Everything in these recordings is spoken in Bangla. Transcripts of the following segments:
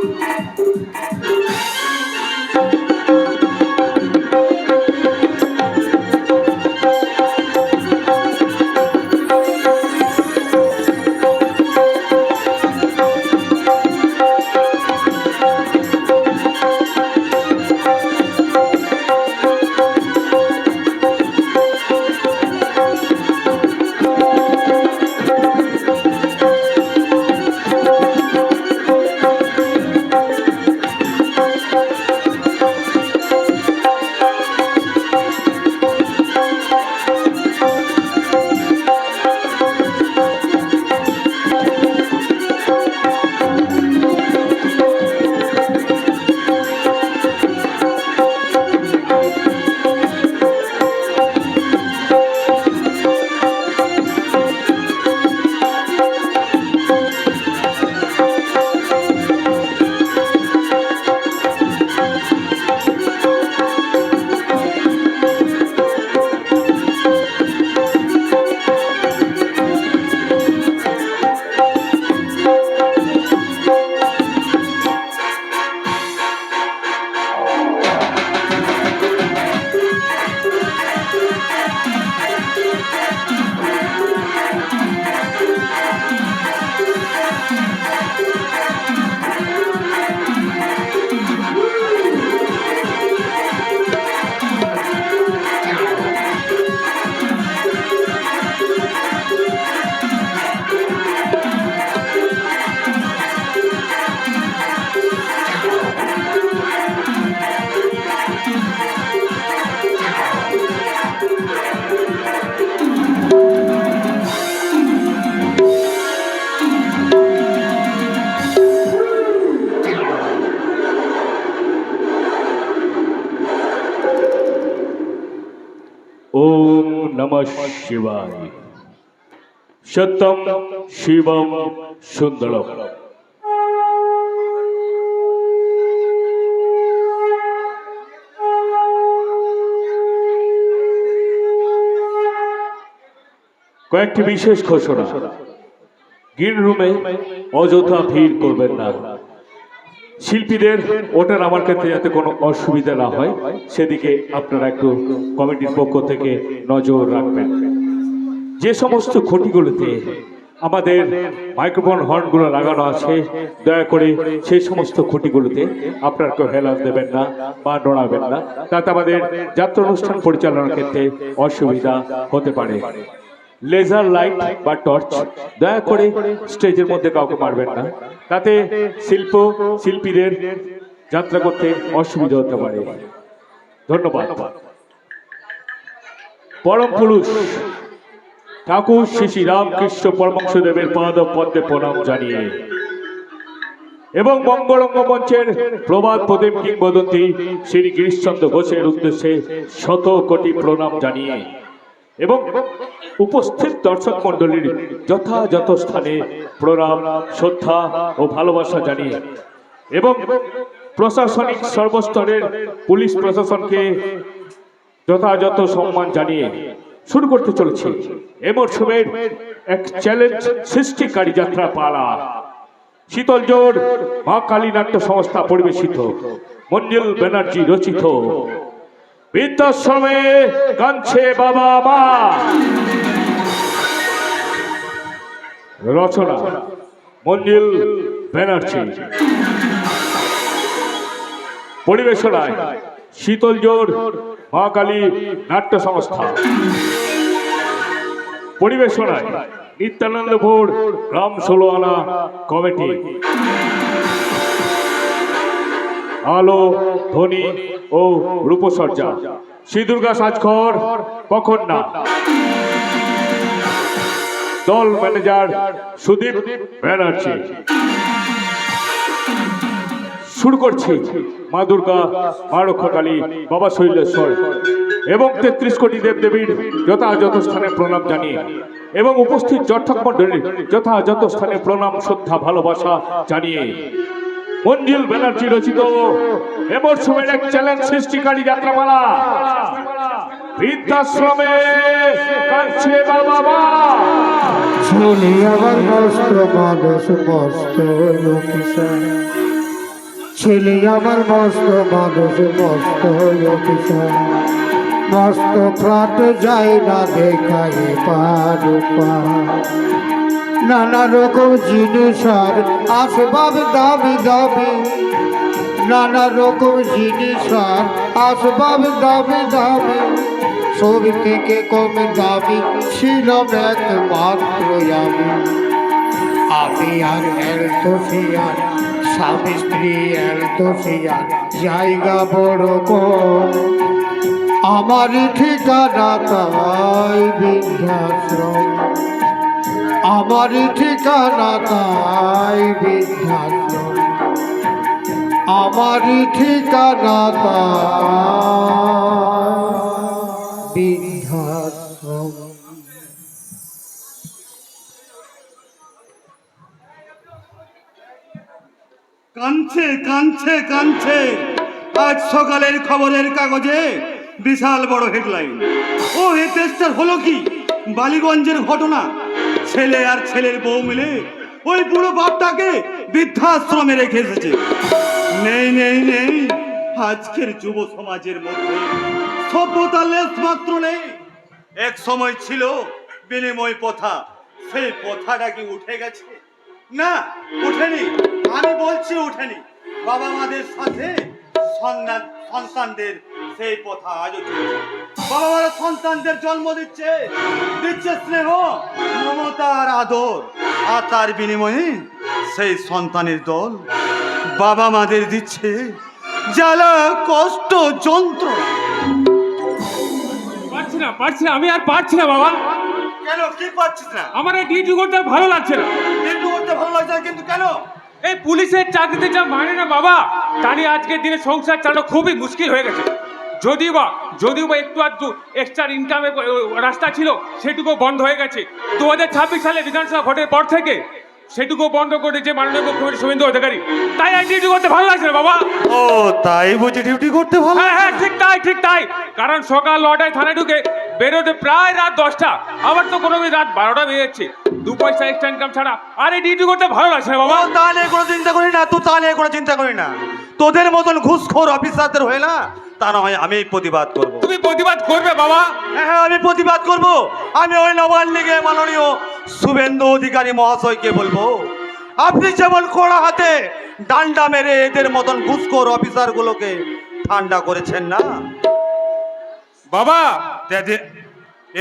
ओम नमः शिवाय। सत्यम शिवम सुंदरम। কয়েকটি বিশেষ ঘোষণা। গ্রিন রুমে অযথা ভিড় করবেন না। শিল্পীদের ওটার আমার ক্ষেত্রে যাতে কোনো অসুবিধা না হয় সেদিকে আপনারা একটু কমিটির পক্ষ থেকে নজর রাখবেন। যে সমস্ত খুঁটিগুলোতে আমাদের মাইক্রোফোন হর্নগুলো লাগানো আছে দয়া করে সেই সমস্ত খুঁটিগুলোতে আপনারা কেউ হেলান দেবেন না বা নড়াবেন না, তাতে আমাদের যাত্রা অনুষ্ঠান পরিচালনার ক্ষেত্রে অসুবিধা হতে পারে। লেজার লাইট বা টর্চ দয়া করে স্টেজের মধ্যে কাউকে মারবেন না, তাতে শিল্পীদের যাত্রা করতে অসুবিধা হতে পারে। ধন্যবাদ। পরম পুরুষ ঠাকুর শ্রী শ্রী রামকৃষ্ণ পরমহংসদেবের পাদ পদ্মে প্রণাম জানিয়ে এবং মঙ্গলঙ্গ মঞ্চের প্রবাদ প্রদেব কিংবদন্তি শ্রী গিরিশচন্দ্র ঘোষের উদ্দেশ্যে শত কোটি প্রণাম জানিয়ে এবং উপস্থিত দর্শক মন্ডলীর যথাযথ স্থানে প্রণাম শ্রদ্ধা ও ভালোবাসা জানিয়ে এবং প্রশাসনিক সর্বস্তরের পুলিশ প্রশাসনকে যথাযথ সম্মান জানিয়ে শুরু করতে চলেছে এ মরশুমের এক চ্যালেঞ্জ সৃষ্টিকারী যাত্রা পালা। শীতলজোড় মা কালী নাট্য সংস্থা পরিবেশিত, মঞ্জুল ব্যানার্জি রচিত বৃদ্ধাশ্রমে কাঁদছে বাবা মা, রচনা মঞ্জুল ব্যানার্জি, পরিবেশনায় শীতলজোড় মা কালী নাট্য সংস্থা, পরিবেশনায় নিত্যানন্দপুর রাম 16 আনা কমিটি। আলো ধ্বনি ও রূপসজ্জা শ্রী দুর্গা সাজঘর কখন না, দল ম্যানেজার সুদীপ ব্যানার্জি। শুরু করছি মা দুর্গা, মা রক্ষাকালী, বাবা শৈলেশ্বর এবং 33 কোটি দেবদেবীর যথাযথ স্থানে প্রণাম জানিয়ে এবং উপস্থিত দর্শক মণ্ডলীর যথাযথ স্থানে প্রণাম শ্রদ্ধা ভালোবাসা জানিয়ে মঞ্জুল ব্যানার্জি রচিত এ মরশুমের এক চ্যালেঞ্জ সৃষ্টিকারী যাত্রাপালা বৃদ্ধাশ্রমে কাঁদছে বাবা মা। শুনি আবার কষ্ট মানুষ মস্ত লোকিসা ছেলে আমার মস্ত মানুষ, মস্ত অফিসার, মস্ত ফ্রাট যায় না দেখায় পারুপা। নানা রকম জিনিস আর আসবাব দামি দামি, নানা রকম জিনিস আর আসবাব দামি দামি, সব থেকে কম দামি ছিল একমাত্র আমি আর এলতোসিয়ার, স্বামী স্ত্রী এলতোসিয়ার, জায়গা বড় কম, আমারই ঠিকানা তাই বৃদ্ধাশ্রম, আমারই ঠিকানা তাই বৃদ্ধাশ্রম, আমারই ঠিকানা তাই বৃদ্ধাশ্রম। কাঁদছে কাঁদছে কাঁদছে। আজ সকালের খবরের কাগজে বিশাল বড় হেডলাইন। ও এ দেশটার হলো কি? বালিগঞ্জের ঘটনা। ছেলে আর ছেলের বউ মিলে ওই বুড়ো বাপটাকে বৃদ্ধাশ্রমে রেখে এসেছে। নেই নেই নেই, আজকের যুব সমাজের মধ্যে সভ্যতার লেশ মাত্র নেই। এক সময় ছিল বিনিময় প্রথা, সেই প্রথাটা কি উঠে গেছে? না, উঠেনি। আমি বলছি উঠেনি। বাবা মাদের সাথে সন্তানদের সেই প্রথা আজও চলছে। বাবা মারা সন্তানদের জন্ম দিচ্ছে, দিচ্ছে স্নেহ, মমতা আর আদর, আর তার বিনিময়ে সেই সন্তানের দল বাবা মাদের দিচ্ছে জ্বালা, কষ্ট, যন্ত্রণা। পারছি না, আমি আর পারছি না বাবা। কেন, কি পাচ্ছিস না? আমার এই ডিউটি করতে ভালো লাগছে না। ডিউটি করতে ভালো লাগছে না, কিন্তু কেন? এই পুলিশের চাকরিতে যা মানে না বাবা, তা নিয়ে আজকের দিনে সংসার চালানো খুবই মুশকিল হয়ে গেছে। যদিও বা একটু আধটু এক্সট্রা ইনকামের রাস্তা ছিল, সেটুকু বন্ধ হয়ে গেছে। 2026 সালে বিধানসভা ভোটের পর থেকে সেটুকু বন্ধ করেছে মাননীয় মুখ্যমন্ত্রী শুভেন্দু অধিকারী। তাই আর ডিউটি করতে ভালো লাগছে না বাবা। ও তাই বুঝি ডিউটি করতে ভালো? হ্যাঁ, ঠিক তাই। কারণ সকাল 9টায় থানায় ঢুকে বেরোতে প্রায় রাত 10টা, আবার তো কোনো রাত 12টা বেজে যাচ্ছে। 2 পয়সা এক্সট্রা ইনকাম ছাড়া আর এই ডিউটি করতে ভালো লাগছে না বাবা। তা নিয়ে কোনো চিন্তা করি না, তুই তা নিয়ে কোনো চিন্তা করি না। তোদের মতন ঘুষখোর অফিসারদের হয়ে না, তা না হয় আমি প্রতিবাদ করব। তুমি প্রতিবাদ করবে বাবা? হ্যাঁ, আমি প্রতিবাদ করব। আমি ওই নবান্নিকে মাননীয় শুভেন্দু অধিকারী মহাশয়কে বলবো, আপনি যেমন কড়া হাতে ডান্ডা মেরে এদের মতন ঘুষখোর অফিসারগুলোকে ঠান্ডা করেছেন না বাবা,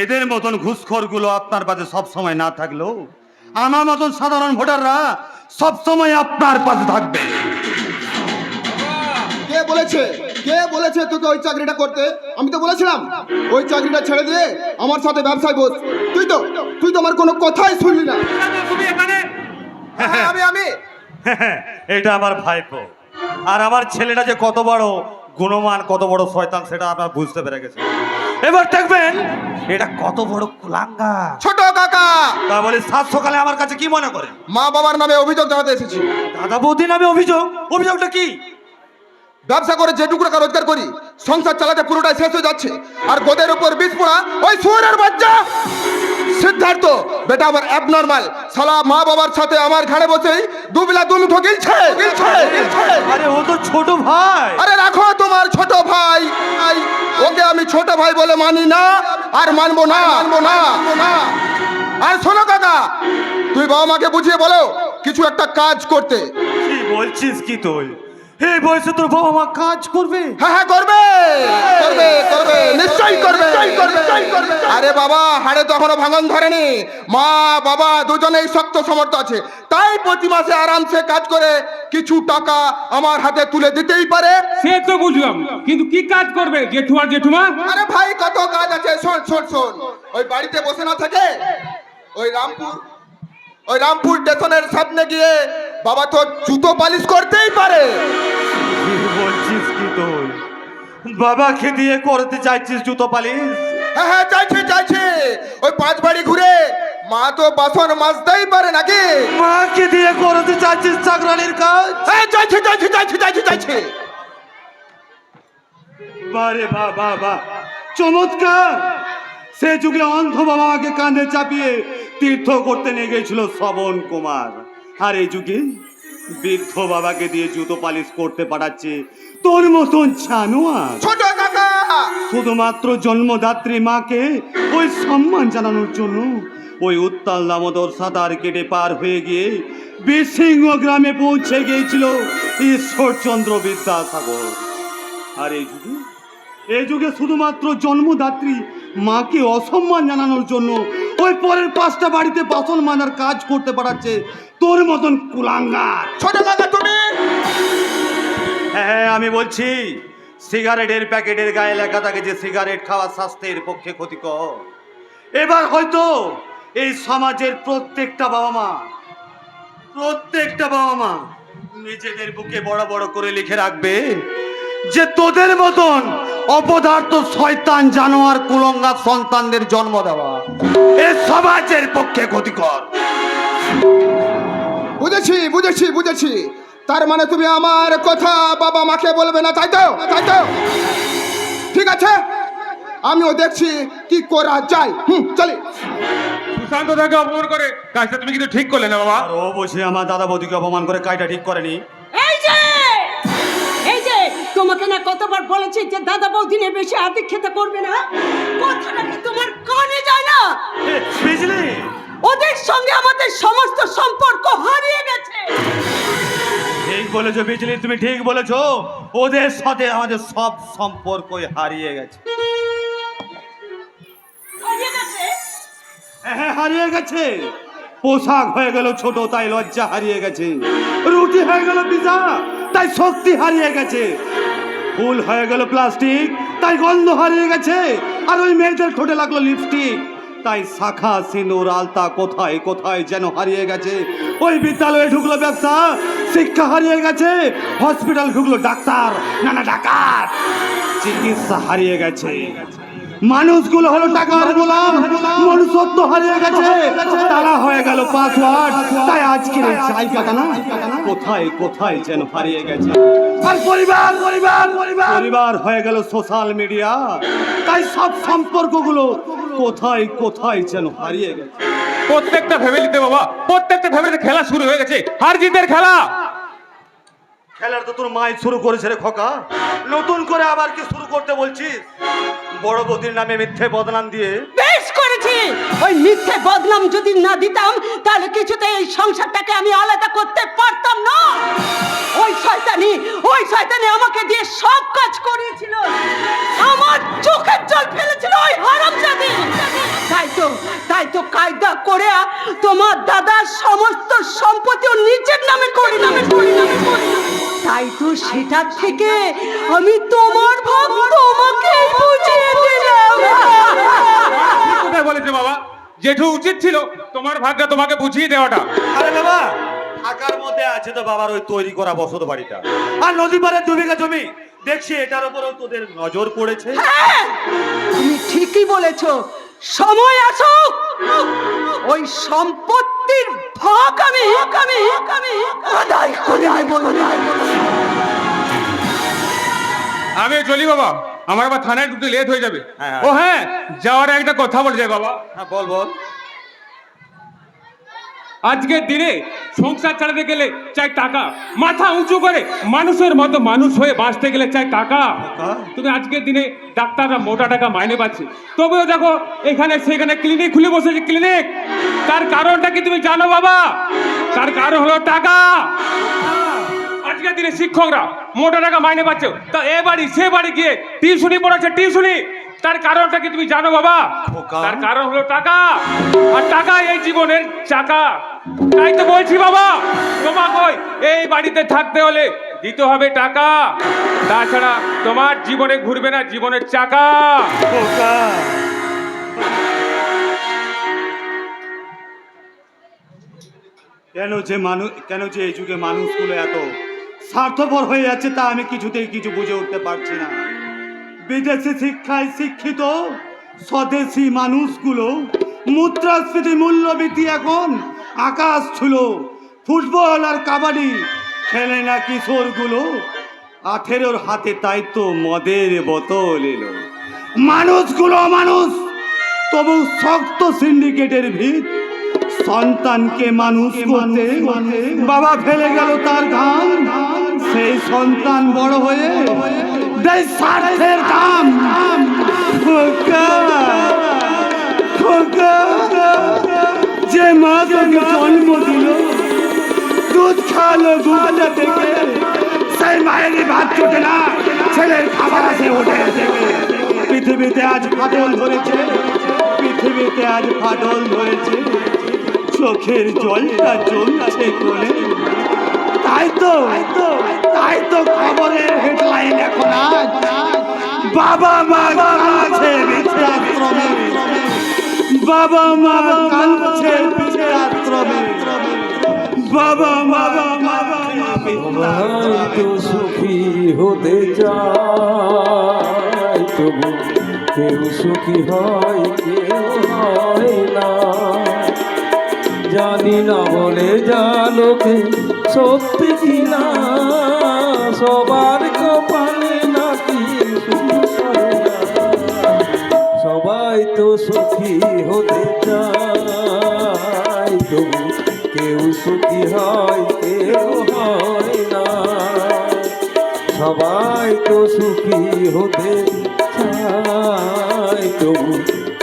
এদের মতন ঘুষখোরগুলো আপনার পাশে সব সময় না থাকলেও আমার মতন সাধারণ ভোটাররা সব সময় আপনার পাশে থাকবে। কে বলেছে তোকে ওই চাকরিটা করতে? আমি তো বলেছিলাম ওই চাকরিটা ছেড়ে দিয়ে আমার সাথে ব্যবসায় বস। তুই তো আমার কোনো কথাই শুনলি না। তুমি এখানে? আমি এটা আমার ভাইপো, আর আমার ছেলেটা যে কত বড় গুণমান, কত বড় শয়তান, সেটা আপনার বুঝতে পেরে গেছে। এবার দেখবেন এটা কত বড় কুলাঙ্গা। ছোট কাকা, তা বলে সাত সকালে আমার কাছে কি মনে করে? মা বাবার নামে অভিযোগ জানাতে এসেছি। দাদা বৌদি নামে অভিযোগ? অভিযোগটা কি? ব্যবসা করে যেটুকু টাকা রোজগার করি সংসার চালাতে পুরোটাই শেষ হয়ে যাচ্ছে, আর গোদের উপর বিষ পোড়া ওই শুয়োরের বাচ্চা সিদ্ধার্থ বেটা আমার অ্যাবনর্মাল শালা মা বাবার সাথে আমার ঘাড়ে বসেই দুবেলা দুমুঠো গিলছে। আরে ও তো ছোট ভাই। আরে রাখো তোমার ছোট ভাই, ওকে আমি ছোট ভাই বলে মানি না, আর মানবো না। আর শোনো কাকা, তুই বাবা মাকে বুঝিয়ে বলো কিছু একটা কাজ করতে। কি বলছিস কি তুই? এই বয়সে তোর বাবা মা কাজ করবে? হ্যাঁ করবে, নিশ্চয়ই করবে। আরে বাবা, হাড়ে তো এখনো ভাঙন ধরেনি। মা বাবা দুজনেই শক্ত সমর্থ আছে, তাই প্রতি মাসে আরামসে কাজ করে কিছু টাকা আমার হাতে তুলে দিতেই পারে। সে তো বুঝলাম, কিন্তু কি কাজ করবে জেঠু আর জেঠুমা? আরে ভাই কত কাজ আছে, শোন। ওই বাড়িতে বসে না থাকে ওই রামপুর স্টেশনের সামনে গিয়ে বাবা তো জুতো পালিশ করতেই পারে। কি বলছিস কি তুই? বাবাকে দিয়ে করতে চাইছিস জুতো পালিশ? হ্যাঁ চাইছি। ওই 5 বাড়ি ঘুরে মা তো বাসন মাজতেই পারে নাকি? মাকে দিয়ে করতে চাইছিস চাকরানির কাজ? হ্যাঁ চাইছি। বারে বাবা, চমৎকার। সে যুগে অন্ধ বাবা মাকে কাঁধে চাপিয়ে তীর্থ করতে নিয়ে গেছিল শ্রবণ কুমার, আর এই যুগে বৃদ্ধ বাবাকে দিয়ে জুতো পালিশ করতে পাঠাচ্ছে তোর মতন জানোয়ার। ছোট কাকা, শুধুমাত্র জন্মদাত্রী মাকে ওই সম্মান জানানোর জন্য ওই উত্তাল দামোদর সাঁতার কেটে পার হয়ে গিয়ে বীরসিংহ গ্রামে পৌঁছে গিয়েছিল ঈশ্বরচন্দ্র বিদ্যাসাগর। আর এই যুগে শুধুমাত্র জন্মদাত্রী মাকে অসম্মান জানানোর জন্য ওই পরের 5টা বাড়িতে বাসন মাজার কাজ করতে পাঠাচ্ছে তোর মতন কুলাঙ্গার। ছোট কাকা তুমি। হ্যাঁ, আমি বলছি সিগারেটের প্যাকেটের গায়ে লেখা থাকে যে সিগারেট খাওয়া স্বাস্থ্যের পক্ষে ক্ষতিকর। এবার হয়তো এই সমাজের প্রত্যেকটা বাবা মা নিজেদের বুকে বড় বড় করে লিখে রাখবে যে তোদের মতন অপদার্থ শয়তান জানোয়ার কুলঙ্গার সন্তানদের জন্ম দেওয়া এই সমাজের পক্ষে ক্ষতিকর। বুঝেছি। তার মানে তুমি আমার কথা বাবা মাকে বলবে না, তাই তো? ঠিক আছে, আমিও দেখছি কি করা যায়। চলি। সুশান্ত দাকে অপমান করে কাজটা তুমি কিন্তু ঠিক করলে না বাবা। আর ও বসে আমার দাদা বৌদিকে অপমান করে কাজটা ঠিক করেনি। এই যে তোমাকে না কতবার বলেছি যে দাদা বৌদি নিয়ে বেশি আদিক্ষেত করবে না, কথাটা কি তোমার কানে যায় না? বিজলি, ওদের সঙ্গে আমাদের সমস্ত সম্পর্ক হারিয়ে গেছে। ঠিক বলেছো বিজলি, তুমি ঠিক বলেছো। ওদের সাথে আমাদের সব সম্পর্কই হারিয়ে গেছে। হ্যাঁ, হারিয়ে গেছে। পোশাক হয়ে গেল ছোট, তাই লজ্জা হারিয়ে গেছে। রুটি হয়ে গেল পিজা, তাই শক্তি হারিয়ে গেছে। ফুল হয়ে গেল প্লাস্টিক, তাই গন্ধ হারিয়ে গেছে। আর ওই মেয়েদের ঠোঁটে লাগলো লিপস্টিক, তাই শাখা সিঁদুর আলতা কোথায় যেন হারিয়ে গেছে। ওই বিদ্যালয়ে ঢুকলো ব্যবসা, শিক্ষা হারিয়ে গেছে। হসপিটাল ঢুকলো ডাক্তার, না ডাকাত। চিকিৎসা হারিয়ে গেছে। মানুষগুলো হলো টাকার গোলাম, মনুষ্যত্ব হারিয়ে গেছে। তারা হয়ে গেল পাসওয়ার্ড, তাই আজকের এই জায়গাটা না কোথায় যেন হারিয়ে গেছে। আর পরিবার হয়ে গেল সোশ্যাল মিডিয়া, তাই সব সম্পর্কগুলো কোথায় যেন হারিয়ে গেছে। প্রত্যেকটা ফ্যামিলিতে খেলা শুরু হয়ে গেছে, হার জিতের খেলা। খেলার তো তোর মাই শুরু করেছে রে খোকা, নতুন করে আবার কি শুরু করতে বলছিস? বড় বৌদির নামে মিথ্যে বদনাম দিয়ে। বেশ করেছি। ওই মিথ্যে বদনাম যদি না দিতাম তাহলে কিছুতে এই সংসারটাকে আমি আলাদা করতে পারতাম না। ওই শয়তানি আমাকে দিয়ে সব কাজ করিয়েছিল, আমার চোখের জল ফেলেছিল ওই হারামজাদি। তাই তো কায়দা করে তোমার দাদার সমস্ত সম্পত্তি ও নিজের নামে করি। তাই তো সেটা থেকে আমি তোমার ভাব তোমাকে বুঝিয়ে দিলাম। কোথায় বলেছে বাবা? জেঠু উচিত ছিল তোমার ভাগ্য তোমাকে বুঝিয়ে দেওয়াটা। আরে বাবা, ঢাকার মধ্যে আছে তো বাবার ওই তৈরি করা বসত বাড়িটা, আর নদী পাড়ে 2 বিঘা জমি। দেখছি এটার উপরও তোদের নজর পড়েছে। হ্যাঁ, তুমি ঠিকই বলেছো। সময় আসুক, ওই সম্পত্তির ভাগ আমি আদায় করে দেব। আমি চলি বাবা, আমার আবার থানায় ঢুকতে লেট হয়ে যাবে। হ্যাঁ। ও হ্যাঁ, যাওয়ার একটা কথা বলে যায় বাবা। হ্যাঁ, বল। আজকের দিনে সংসার চালাতে গেলে চাই টাকা, মাথা উঁচু করে মানুষের মতো মানুষ হয়ে বাঁচতে গেলে চাই টাকা। তুমি আজকের দিনে ডাক্তাররা মোটা টাকা মাইনে পাচ্ছে, তবেও দেখো এখানে সেখানে ক্লিনিক খুলে বসেছে। ক্লিনিক, তার কারণটা কি তুমি জানো বাবা? তার কারণ হলো টাকা। আজকের দিনে শিক্ষকরা মোটা টাকা মাইনে পাচ্ছে, তা এ বাড়ি সে বাড়ি গিয়ে টিউশনি পড়াচ্ছে। তার কারণটা কি তুমি জানো বাবা? তার কারণ হলো টাকা, আর টাকা এই জীবনের চাকা। তাই তো বলছি বাবা, তোমাকে এই বাড়িতে থাকতে হলে দিতে হবে টাকা, তাছাড়া তোমার জীবনে ঘুরবে না জীবনের চাকা। কেন যে এই যুগে মানুষগুলো এত স্বার্থপর হয়ে যাচ্ছে তা আমি কিছুতেই কিছু বুঝে উঠতে পারছি না। বিদেশি শিক্ষায় শিক্ষিত স্বদেশি মানুষগুলো মুদ্রাস্ফীতি মূল্যবৃদ্ধি এখন আকাশ ছুঁল। ফুটবল আর কাবাডি খেলে না কিশোরগুলো, 18 হাতে তাই তো মদের বোতল এলো। মানুষ তবু শক্ত সিন্ডিকেটের ভিত, সন্তানকে মানুষ করতে বাবা ফেলে গেল তার ঘাম, সেই সন্তান বড় হয়ে দেয় স্বার্থের দাম। খোকা, খোকা, যে মা তোকে জন্ম দিল, দুধ খাওয়ালো দুধটা থেকে, সেই মায়েরই ভাত চোটে না, ছেলের খাবার আসে ওঠে। পৃথিবীতে আজ ফাটল ধরেছে, পৃথিবীতে আজ ফাটল ধরেছে, চোখের জলটা জ্বলছে কোলে। তাই তো খবরের হেডলাইন এখন আজ বাবা মা কাঁদছে বিছে আশ্রমে, বাবা মা কাঁদছে বিছে আশ্রমে, বাবা মা তো সুখী হতে চাই, তবু কেউ সুখী হয় কেউ হয় না। জানি না বলে জালোকে সত্যি কিনা, সবার কপালে নাকি সুখ হয় না। সবাই তো সুখী হতে চায়, তবু কেউ সুখী হয় কেউ হয় না। সবাই তো সুখী হতে চায়, তবু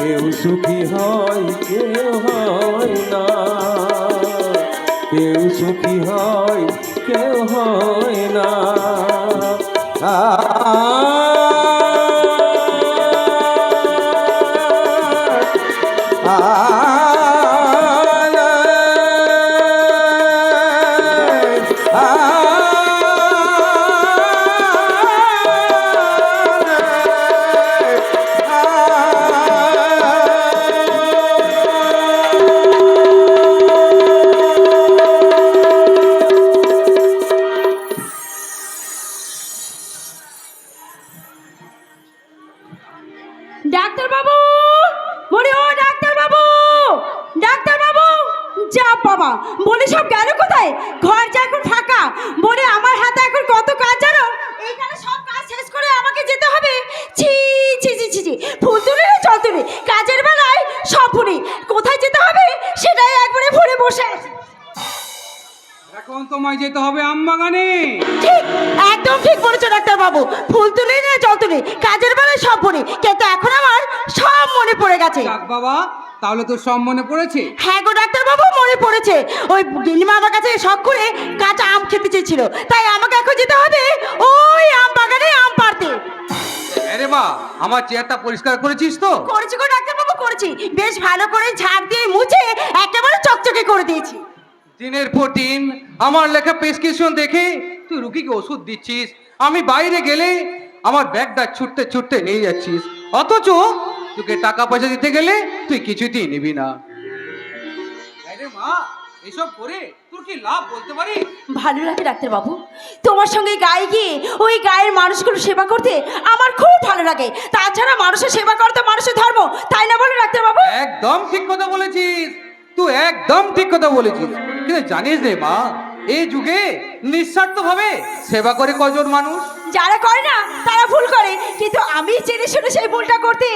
কেউ সুখী হয় কেউ হয় না। কেউ সুখী হয় কেউ হয় না। ডাক্তার বাবু, বলি ও ডাক্তার বাবু, ডাক্তার বাবু, যা বাবা বলি সব গেল কোথায়? ঘর যা এখন ফাঁকা, বলে আমার হাতে এখন কত কাজ জানো, এইখানে সব কাজ শেষ করে আমাকে যেতে হবে। ছি ছি ছি ছি ছি, ফুল তুলে জল তুলে কাজের বেলায় সব ভুলি, কোথায় যেতে হবে সেটাই একবারে ভরে বসে আছি। এখন তোমায় যেতে হবে আমবাগানে। ঠিক, একদম ঠিক বলেছো ডাক্তার বাবু, ফুল তুলে না জল তুলে কাজের বেলায় সব ভুলি, কিন্তু এখন আমার সব মনে পড়ে গেছে। যাক বাবা, তাহলে তো সব মনে পড়েছে। হ্যাঁ গো ডাক্তার বাবু, মনে পড়েছে। ওই গিনিমা আমার কাছে শখ করে কাঁচা আম খেতে চেয়েছিল, তাই আমাকে এখন যেতে হবে ওই আম বাগানে আম পাড়তে। আরে মা, আমার চেয়ারটা পরিষ্কার করেছিস তো? করেছি গো ডাক্তার বাবু, করেছি, বেশ ভালো করে ঝাড় দিয়ে মুছে একেবারে চকচকে করে দিয়েছি। দিনের পর দিন আমার লেখা প্রেসক্রিপশন দেখে তুই রুগীকে ওষুধ দিচ্ছিস, আমি বাইরে গেলে আমার ব্যাগটা ছুটতে ছুটতে নিয়ে যাচ্ছিস, অথচ তোকে টাকা পয়সা দিতে গেলে তুই কিছুতেই নিবি না। আরে মা, এসব করে তোর কি লাভ বলতে পারি? ভালো লাগে ডাক্তার বাবু, তোমার সঙ্গে গায়ে গিয়ে ওই গায়ের মানুষগুলো সেবা করতে আমার খুব ভালো লাগে। তাছাড়া মানুষের সেবা করতে মানুষের ধর্ম, তাই না বলো ডাক্তার বাবু? একদম ঠিক কথা বলেছিস, তুই একদম ঠিক কথা বলেছিস। কিন্তু জানিস রে মা, এই যুগে নিঃস্বার্থ ভাবে সেবা করে কজন মানুষ? যারা করে না তারা ভুল করে, কিন্তু আমি জেনে শুনে সেই ভুলটা করতে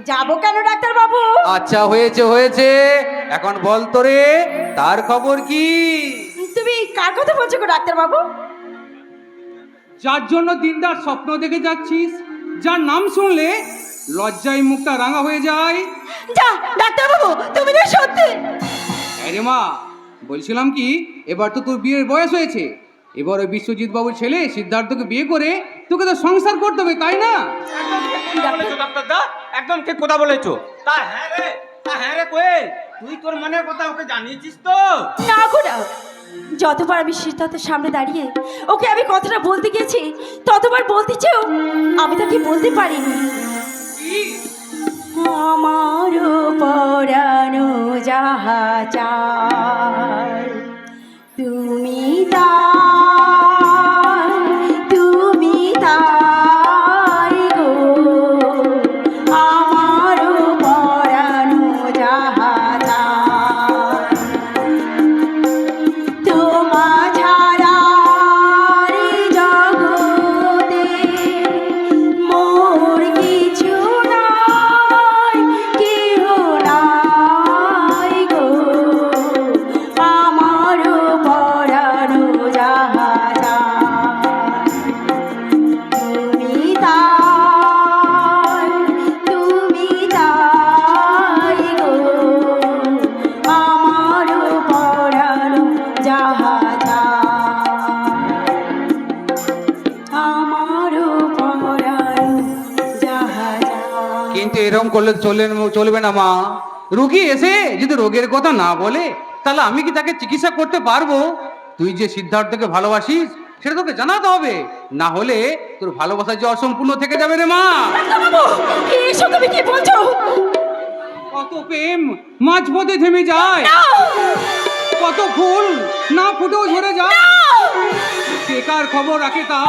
যাবো কেন ডাক্তার বাবু? আচ্ছা হয়েছে হয়েছে, এখন বল তো রে, তার খবর কি? তুমি কার কথা বলছো গো ডাক্তার বাবু? যার জন্য দিনদার স্বপ্ন দেখে যাচ্ছিস, যার নাম শুনলে লজ্জায় মুখটা রাঙা হয়ে যায়। যা ডাক্তার বাবু, তুমি না সত্যি। আরে মা, বলছিলাম কি, এবার তো তোর বিয়ের বয়স হয়েছে, এবার ওই বিশ্বজিৎ বাবুর ছেলে সিদ্ধার্থকে বিয়ে করে তোকে তো সংসার করতে হবে, তাই না? ডাক্তারদা একদম ঠিক কথা বলেছো। তা হ্যাঁ রে কোয়েল, তুই তোর মনের কথা ওকে জানিয়েছিস তো? না গো না, যতবার আমি সিদ্ধার্থের সামনে দাঁড়িয়ে ওকে আমি কথাটা বলতে গেছি, ততবার বলতে চেয়েও আমি তাকে বলতে পারিনি। আমার পরানো যাহা চায় তুমি তুমি তাই গো, আমার পরানো যাহা চায় তোমা ছাড়া জগতে মোর কিছু নাই, কেহ নাই গো। কিন্তু এরকম করলে চলবে না মা। রোগী এসে যদি রোগের কথা না বলে তাহলে আমি কি তাকে চিকিৎসা করতে পারবো? তুই যে সিদ্ধার্থকে ভালোবাসিস সেটা তোকে জানাতে হবে, না হলে তোর ভালোবাসা যে অসম্পূর্ণ থেকে যাবে রে মা। ডাক্তারবাবু, এসব তুমি কি বলছো? কত প্রেম মাঝপথে থেমে যায়, কত ফুল না ফুটেও ঝরে যায়, বেকার খবর রাখে তা।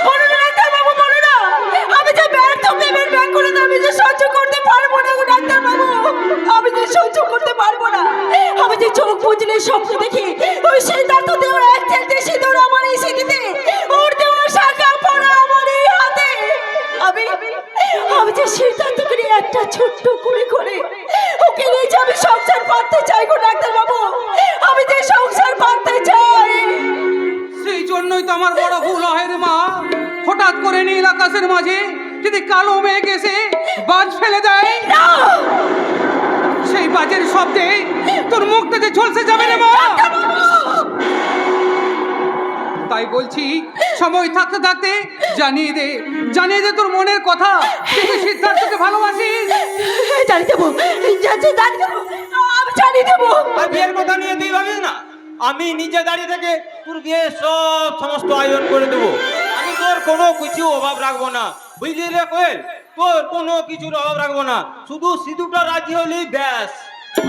বলো না ডাক্তারবাবু, বলো না। আমি যে ব্যর্থ প্রেমের ব্যাকুলতা আমি যে সহ্য করতে পারবো না গো ডাক্তারবাবু, আমি যে সহ্য করতে পারবো না। আমি যে চোখ বুঝলে স্বপ্ন দেখি ওই সিদ্ধার্থ দেওয়ার এক চাইতে সিঁদুর আমার এই স্মৃতিতে, ওর দেওয়ার শাখা পড়া আমার এই হাতে। আমি যে সিদ্ধার্থকে নিয়ে একটা ছোট্ট করে ওকে নিয়ে যে আমি সংসার পাততে চাই গো ডাক্তারবাবু, আমি যে সংসার পাততে চাই। সেই জন্যই তো আমার বড় ভুল হয় রে মা। হঠাৎ করে নীল আকাশের মাঝে যদি কালো মেঘ এসে বাজ ফেলে দেয়, সেই বাজের শব্দে তোর মুখটা যে ঝলসে যাবে রে মা। তাই বলছি সময় থাকতে থাকতে জানিয়ে দে তোর মনের কথা, তুই সিদ্ধার্থকে ভালোবাসিস। জানিয়ে দেবো, আমি জানিয়ে দেবো। আর বিয়ের কথা নিয়ে তুই ভাবিস না, আমি নিজে দাঁড়িয়ে থেকে তোর বিয়ে সমস্ত আয়োজন করে দেবো। আমি তোর কোনো কিছু অভাব রাখবো না, বুঝলি রে কোয়েল? তোর কোনো কিছুর অভাব রাখবো না, শুধু সিঁদুরটা রাজি হলেই ব্যাস।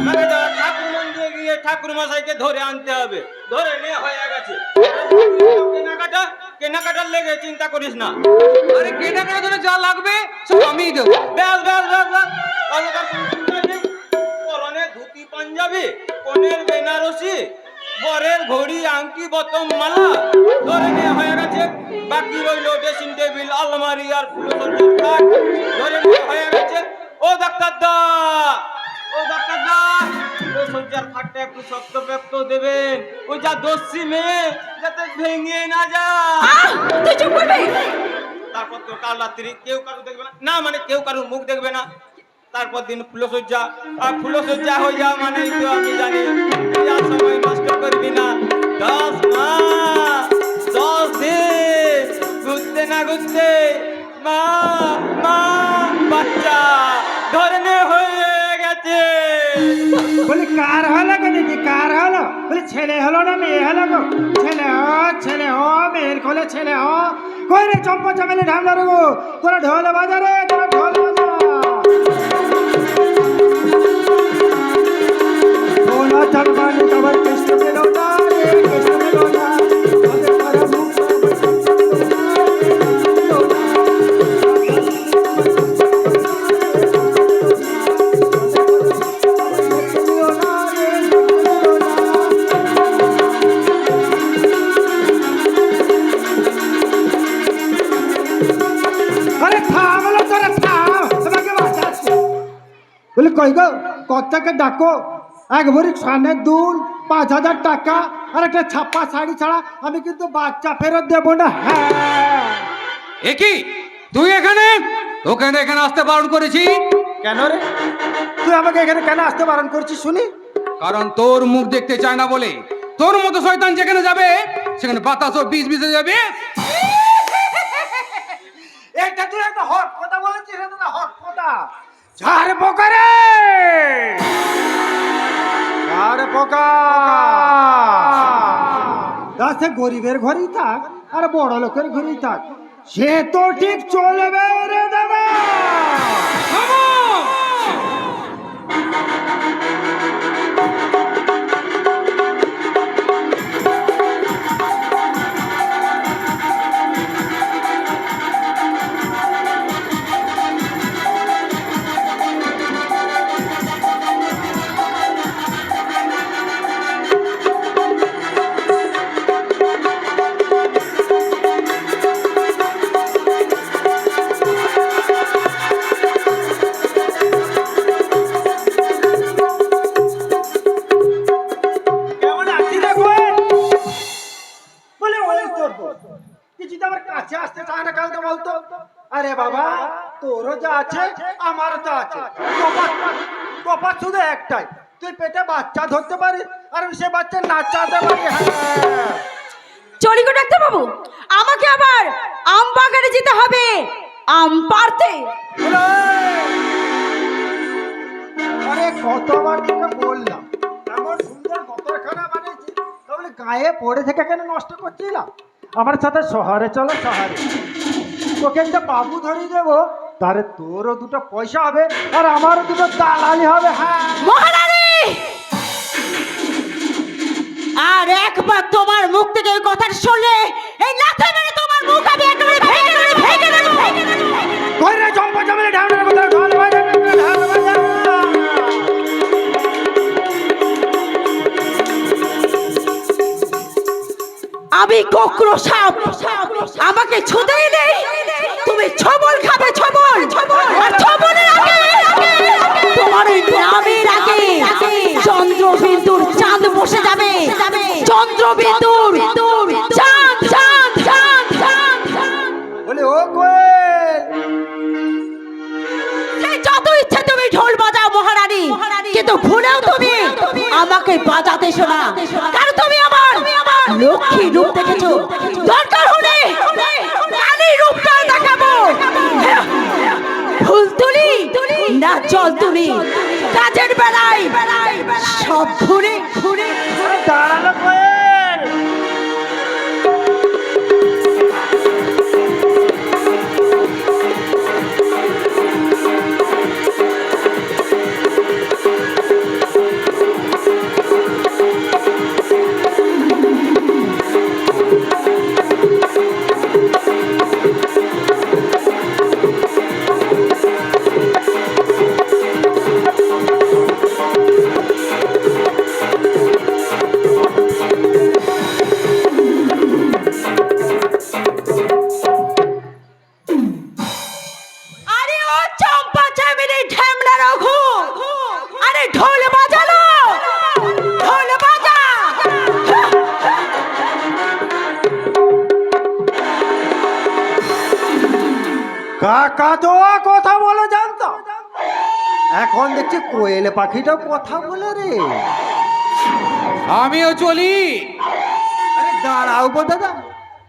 আমাকে ঠাকুর মন্দিরে গিয়ে ঠাকুর মশাইকে ধরে আনতে হবে। ধরে নে, হয়ে গেছে। কেনাকাটার লেগে চিন্তা করিস না। আরে কেনাকাটা জন্য যা লাগবে সব আমিই দেবো। ব্যাস ব্যাস ব্যাস ব্যাস, পরনে ধুতি পাঞ্জাবি, কনের বেনারসি, বরের ঘড়ি আংটি বতম মালা ধরে নেওয়া হয়ে গেছে। বাকি রইল ড্রেসিং টেবিল, আলমারি আর ফুলসজ্জার খাট ধরে নেওয়া হয়ে গেছে। ও ডাক্তার দা, ফুলসজ্জার খাটটা একটু শক্ত পেক্ত দেবেন, ওই যা দস্যি মেয়ে যাতে ভেঙে না যায়। তুই চুপ করবি? তারপর তো কাল রাত্রি কেউ কারো দেখবে না, মানে কেউ কারোর মুখ দেখবে না। তারপর দিন ফুলসজ্জা, আর ফুলসজ্জা হয়ে যাওয়া মানেই তো আমি জানি আর সময় নষ্ট করবি না। 10 মাস 10 দিন ঘুরতে না ঘুরতে মা বাচ্চা ধরনে হয়ে গেছে। বলি কার হলো গো দিদি, কার হলো? বলি ছেলে হলো না মেয়ে হলো গো? ছেলে হ মেয়ের কোলে ছেলে হ। কই রে চম্পা চামেলি ঢামলা রে গো, তোরা ঢোল বাজা রে, তোরা ঢোল বাজা। সোনা চালমানি কবর কৃষ্ণ পেলো না রে, কৃষ্ণ পেলো না। ওদের মারা মুখ বলে কই গো, কর্তাকে ডাকো। এক ভরি স্বর্ণের দুল, 5,000 টাকা আর একটা ছাপ্পা শাড়ি ছাড়া আমি কিন্তু বাচ্চা ফেরত দেবো না। হ্যাঁ। একই তুই এখানে, তোকে এখানে আসতে বারণ করেছি। কেন রে? তুই আমাকে এখানে কেন আসতে বারণ করছিস শুনি? কারণ তোর মুখ দেখতে চায় না বলে। তোর মতো শয়তান যেখানে যাবে সেখানে বাতাসও বিষ মিশে যাবে। এটা তুই একটা হট কথা বলেছিস, এটা না হট কথা। ঝাড় পোকা রে, ঝাড় পোকা। সে গরিবের ঘরেই থাক আর বড় লোকের ঘরেই থাক, সে তো ঠিক চলবে রে দাদা। আরে বাবা, তোরও যা আছে আমারও তো আছে, তফাৎ শুধু একটাই, তুই পেটে বাচ্চা ধরতে পারিস আর আমি সে বাচ্চা নাচাতে পারি। হ্যাঁ চলি গো ডাক্তার বাবু, আমাকে আবার আম বাগানে যেতে হবে। আম পারতে। আরে কতবার তোকে বললাম এমন সুন্দর গতরখানা বানিয়েছি তাহলে গায়ে পড়ে থেকে কেন নষ্ট করছিলাম? আমার সাথে শহরে চলো, শহরে তোকে একটা বাবু ধরিয়ে দেবো, তাহলে তোরও দুটো পয়সা হবে আর আমারও দুটো দালালি হবে। হ্যাঁ মহারানী, আর একবার তোমার মুখ থেকে ওই কথাটা শুনলে এই লাথি মেরে তোমার মুখ আমি একেবারে ভেঙে দেব, ভেঙে দেব, ভেঙে দেব। কই রে চম্পা চামেলি ঢামনার কথা ঢোল বাজা, ঢোল বাজা। আমি কোকড়ো সাপ, আমাকে ছুঁতেই নেই তুমি ছবল খাবে, ছবল। আর ছবলের আগে তোমার ওই গ্রামের আগে চন্দ্রবিন্দুর চাঁদ বসে যাবে, চন্দ্রবিন্দুর চাঁদ, চাঁদ, চাঁদ, চাঁদ। বলে ও কোয়েল, সেই যত ইচ্ছে তুমি ঢোল বাজাও মহারানী, কিন্তু ভুলেও তুমি আমাকে বাজাতে শোনা, কারণ তুমি আমার লক্ষ্মী রূপ দেখেছো। দরকার হলে কালী রূপটা দেখাবো। ফুল তুলি না জল তুলি, কাজের বেলায় সব ঘুরে ঘুরে দাঁড়ালো কোয়েল। আরে ও চম্পা চামেলি ঢ্যামলা রঘু, আরে ঢোল বাজালো, ঢোল বাজা। কাকা তো কথা বলে জানতাম, এখন দেখছি কোয়েল পাখিটাও কথা বলে রে। আমিও চলি। আরে দাঁড়াও গো দাদা,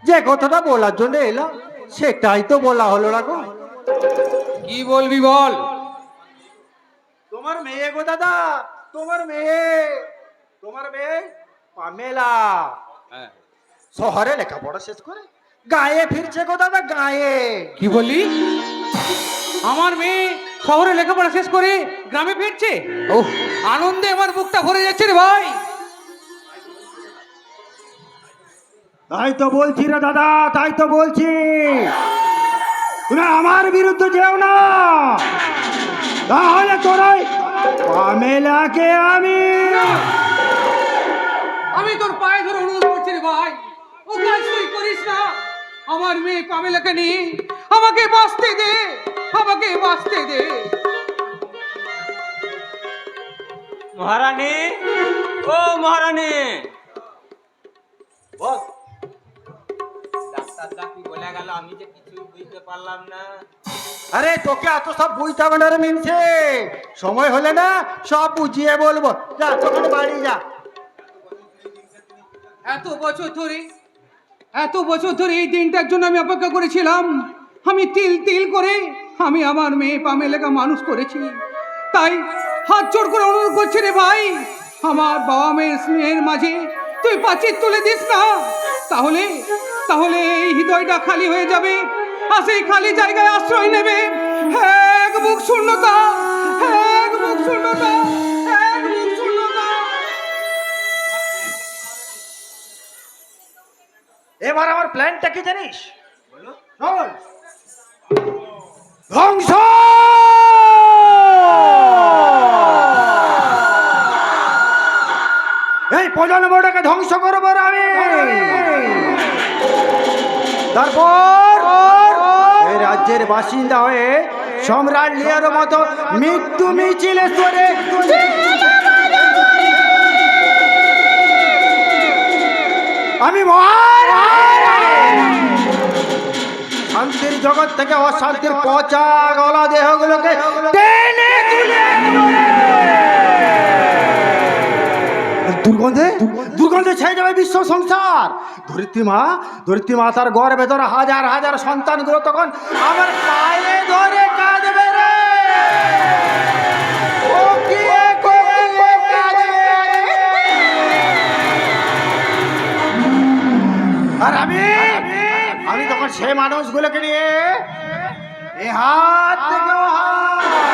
যে কথাটা বলার জন্য এলাম সেটাই তো বলা হলো না গো। কি বলবি বল। তোমার মেয়ে গো দাদা, তোমার মেয়ে, তোমার মেয়ে পামেলা শহরে লেখাপড়া শেষ করে গায়ে ফিরছে গো দাদা, গায়ে। কি বললি? আমার মেয়ে শহরে লেখাপড়া শেষ করে গ্রামে ফিরছে? ওহ, আনন্দে আমার বুকটা ভরে যাচ্ছে রে ভাই। তাই তো বলছি রে দাদা, তাই তো বলছি, তুমি আমার বিরুদ্ধে যেও না, তাহলে তোরাই পামেলাকে আমি তোর পায়ে ধরে অনুরোধ করছি রে ভাই, ও কাজ তুই করিস না। আমার মেয়ে পামেলাকে নিয়ে আমাকে বাঁচতে দে, আমাকে বাঁচতে দে। মহারানী, ও মহারানী, বল। ডাক্তারটা কি বলে গেল আমি যে কিছু বুঝতে পারলাম না। আরে তোকে এত সব বুঝতে হবে না রে মিনছে, সময় হলে না সব বুঝিয়ে বলবো। যা তোখানে বাড়ি যা। এত বছর ধরে এই দিনটার জন্য আমি অপেক্ষা করেছিলাম। আমি তিল তিল করে আমি আমার মেয়ে পামেলাকে মানুষ করেছি, তাই হাত জোড় করে অনুরোধ করছি রে ভাই, আমার বাবা মেয়ের স্নেহের মাঝে তুই পাচির তুলে দিস না, তাহলে তাহলে এই হৃদয়টা খালি হয়ে যাবে, আর সেই খালি জায়গায় আশ্রয় নেবে এক বুক শূন্যতা, এক বুক শূন্যতা, এক বুক শূন্যতা। এবার আমার প্ল্যানটা কি জানিস? শোন, ধ্বংস। এই প্রজন্মটাকে ধ্বংস করবো রে আমি। তারপর এই রাজ্যের বাসিন্দা হয়ে সম্রাট লিয়ার মতো মৃত্যু মিছিলে করে আমি শান্তির জগৎ থেকে অশান্তির পচা গলা দেহগুলোকে টেনে তুলে দুর্গন্ধে দুর্গন্ধে ছেয়ে যাবে বিশ্ব সংসার। ধরিত্রী মা তার ঘরের ভেতরে হাজার হাজার সন্তানগুলো তখন আমার পায়ে ধরে কাঁদবে রে। কোকিয়ে কোকিয়ে কাঁদবে। আর আমি তখন সে মানুষগুলোকে নিয়ে এ হাত থেকে ও হাত